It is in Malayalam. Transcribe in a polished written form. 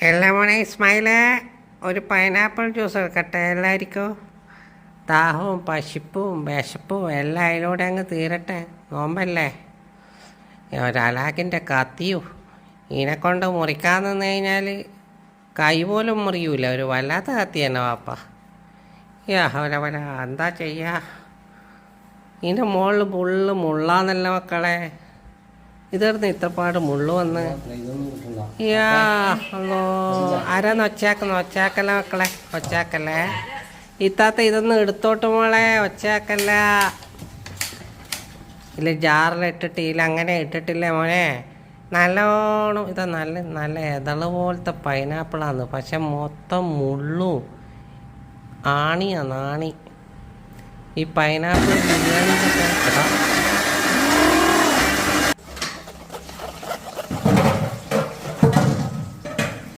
എല്ലാം മോനെ ഇസ്മായിലെ ഒരു പൈനാപ്പിൾ ജ്യൂസ് എടുക്കട്ടെ എല്ലാവർക്കും. ദാഹവും പശിപ്പും വിശപ്പും എല്ലാം അതിലൂടെ അങ്ങ് തീരട്ടെ. നോമ്പല്ലേ. ഒരലാക്കിൻ്റെ കത്തിയും ഇതിനെക്കൊണ്ട് മുറിക്കാൻ നിന്ന് കഴിഞ്ഞാൽ കൈ പോലും മുറിയൂല. ഒരു വല്ലാത്ത കത്തി തന്നെ വാപ്പ. അവരവര എന്താ ചെയ്യുക. ഇതിൻ്റെ മുകളിൽ ഫുള്ള് മുള്ളാന്നല്ല മക്കളെ. ഇതായിരുന്നു ഇത്രപ്പാട് മുള്ളു വന്ന്. ആരാന്ന് ഒച്ചാക്കല്ലേ മക്കളെ, ഒച്ചാക്കല്ലേ. ഇത്താത്ത ഇതൊന്നും എടുത്തോട്ട് മോളെ, ഒച്ചാക്കല്ല. ഇല്ല ജാറിലിട്ടിട്ട് ഇല്ല അങ്ങനെ ഇട്ടിട്ടില്ലേ മോനെ. നല്ലോണം ഇത് നല്ല നല്ല ഇതള് പോലത്തെ പൈനാപ്പിളാണ്, പക്ഷെ മൊത്തം മുള്ളും ആണിയാണ് ആണി. ഈ പൈനാപ്പിൾ ബിരിയാണി